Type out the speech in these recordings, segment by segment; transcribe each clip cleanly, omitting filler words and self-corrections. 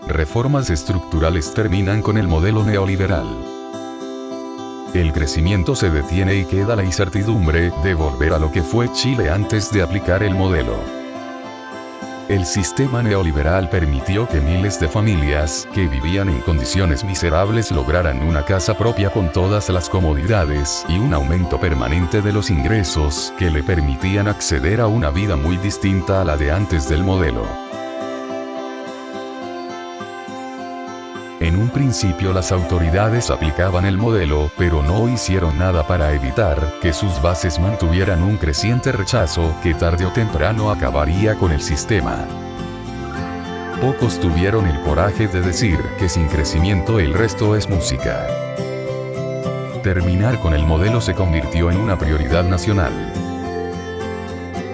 reformas estructurales terminan con el modelo neoliberal. El crecimiento se detiene y queda la incertidumbre de volver a lo que fue Chile antes de aplicar el modelo. El sistema neoliberal permitió que miles de familias, que vivían en condiciones miserables, lograran una casa propia con todas las comodidades y un aumento permanente de los ingresos, que le permitían acceder a una vida muy distinta a la de antes del modelo. En un principio las autoridades aplicaban el modelo, pero no hicieron nada para evitar que sus bases mantuvieran un creciente rechazo que tarde o temprano acabaría con el sistema. Pocos tuvieron el coraje de decir que sin crecimiento el resto es música. Terminar con el modelo se convirtió en una prioridad nacional.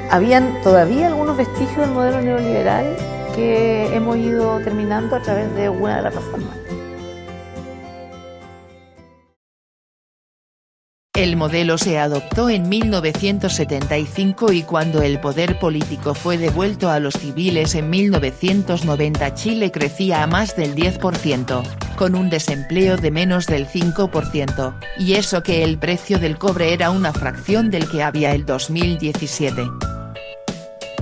Habían todavía algunos vestigios del modelo neoliberal que hemos ido terminando a través de una de las reformas. El modelo se adoptó en 1975 y cuando el poder político fue devuelto a los civiles en 1990, Chile crecía a más del 10%, con un desempleo de menos del 5%, y eso que el precio del cobre era una fracción del que había el 2017.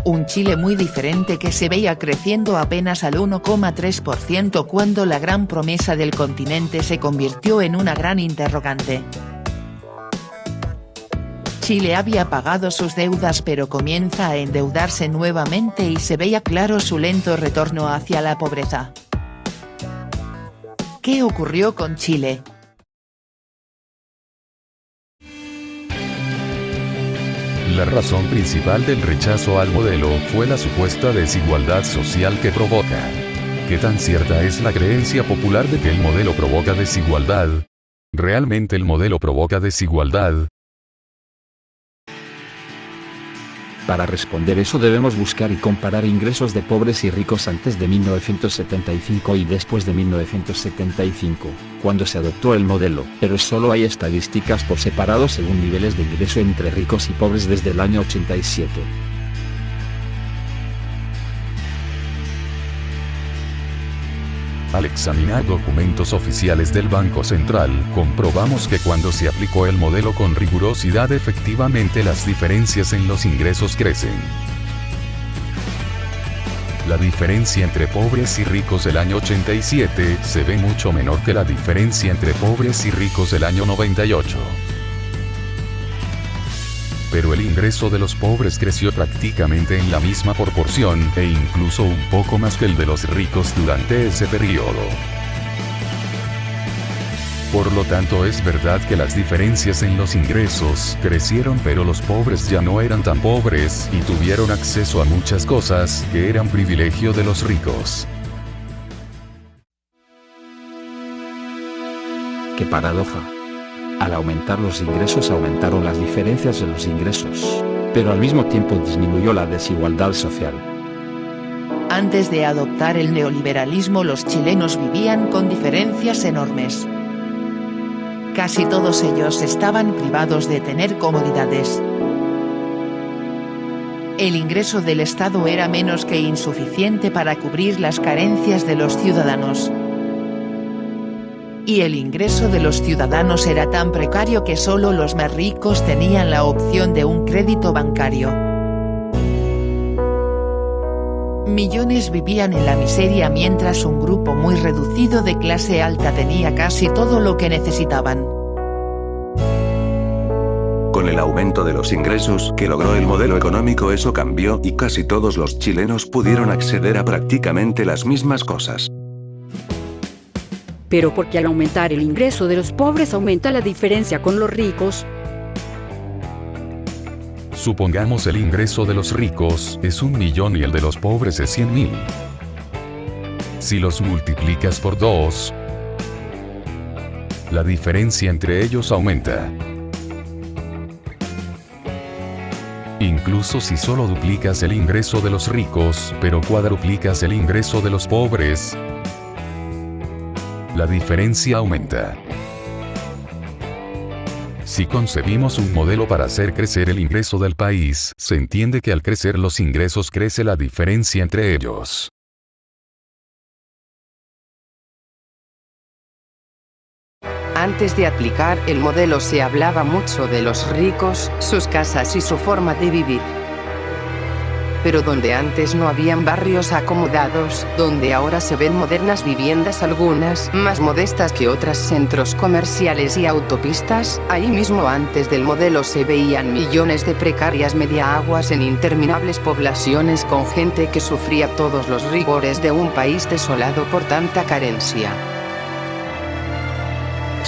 Un Chile muy diferente que se veía creciendo apenas al 1,3% cuando la gran promesa del continente se convirtió en una gran interrogante. Chile había pagado sus deudas pero comienza a endeudarse nuevamente y se veía claro su lento retorno hacia la pobreza. ¿Qué ocurrió con Chile? La razón principal del rechazo al modelo fue la supuesta desigualdad social que provoca. ¿Qué tan cierta es la creencia popular de que el modelo provoca desigualdad? ¿Realmente el modelo provoca desigualdad? Para responder eso debemos buscar y comparar ingresos de pobres y ricos antes de 1975 y después de 1975, cuando se adoptó el modelo, pero solo hay estadísticas por separado según niveles de ingreso entre ricos y pobres desde el año 87. Al examinar documentos oficiales del Banco Central, comprobamos que cuando se aplicó el modelo con rigurosidad, efectivamente las diferencias en los ingresos crecen. La diferencia entre pobres y ricos del año 87 se ve mucho menor que la diferencia entre pobres y ricos del año 98. Pero el ingreso de los pobres creció prácticamente en la misma proporción, e incluso un poco más que el de los ricos durante ese periodo. Por lo tanto, es verdad que las diferencias en los ingresos crecieron, pero los pobres ya no eran tan pobres y tuvieron acceso a muchas cosas que eran privilegio de los ricos. ¡Qué paradoja! Al aumentar los ingresos aumentaron las diferencias de los ingresos, pero al mismo tiempo disminuyó la desigualdad social. Antes de adoptar el neoliberalismo, los chilenos vivían con diferencias enormes. Casi todos ellos estaban privados de tener comodidades. El ingreso del Estado era menos que insuficiente para cubrir las carencias de los ciudadanos. Y el ingreso de los ciudadanos era tan precario que solo los más ricos tenían la opción de un crédito bancario. Millones vivían en la miseria mientras un grupo muy reducido de clase alta tenía casi todo lo que necesitaban. Con el aumento de los ingresos que logró el modelo económico, eso cambió y casi todos los chilenos pudieron acceder a prácticamente las mismas cosas. Pero porque al aumentar el ingreso de los pobres aumenta la diferencia con los ricos. Supongamos el ingreso de los ricos es 1 millón y el de los pobres es 100.000. Si los multiplicas por 2, la diferencia entre ellos aumenta. Incluso si solo duplicas el ingreso de los ricos, pero cuadruplicas el ingreso de los pobres, la diferencia aumenta. Si concebimos un modelo para hacer crecer el ingreso del país, se entiende que al crecer los ingresos crece la diferencia entre ellos. Antes de aplicar el modelo se hablaba mucho de los ricos, sus casas y su forma de vivir. Pero donde antes no habían barrios acomodados, donde ahora se ven modernas viviendas, algunas más modestas que otras, centros comerciales y autopistas, ahí mismo antes del modelo se veían millones de precarias mediaaguas en interminables poblaciones con gente que sufría todos los rigores de un país desolado por tanta carencia.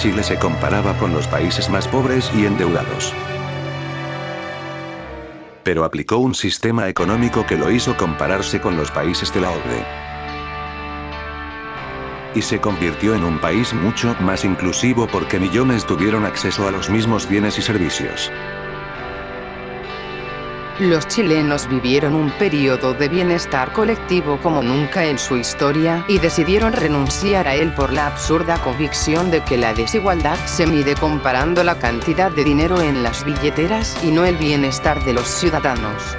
Chile se comparaba con los países más pobres y endeudados. Pero aplicó un sistema económico que lo hizo compararse con los países de la OCDE. Y se convirtió en un país mucho más inclusivo porque millones tuvieron acceso a los mismos bienes y servicios. Los chilenos vivieron un periodo de bienestar colectivo como nunca en su historia, y decidieron renunciar a él por la absurda convicción de que la desigualdad se mide comparando la cantidad de dinero en las billeteras y no el bienestar de los ciudadanos.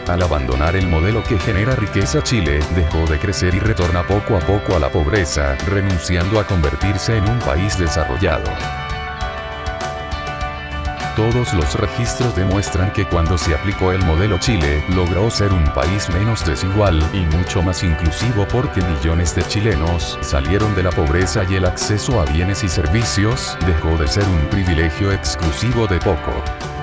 Al abandonar el modelo que genera riqueza, Chile dejó de crecer y retorna poco a poco a la pobreza, renunciando a convertirse en un país desarrollado. Todos los registros demuestran que cuando se aplicó el modelo, Chile logró ser un país menos desigual y mucho más inclusivo porque millones de chilenos salieron de la pobreza y el acceso a bienes y servicios dejó de ser un privilegio exclusivo de pocos.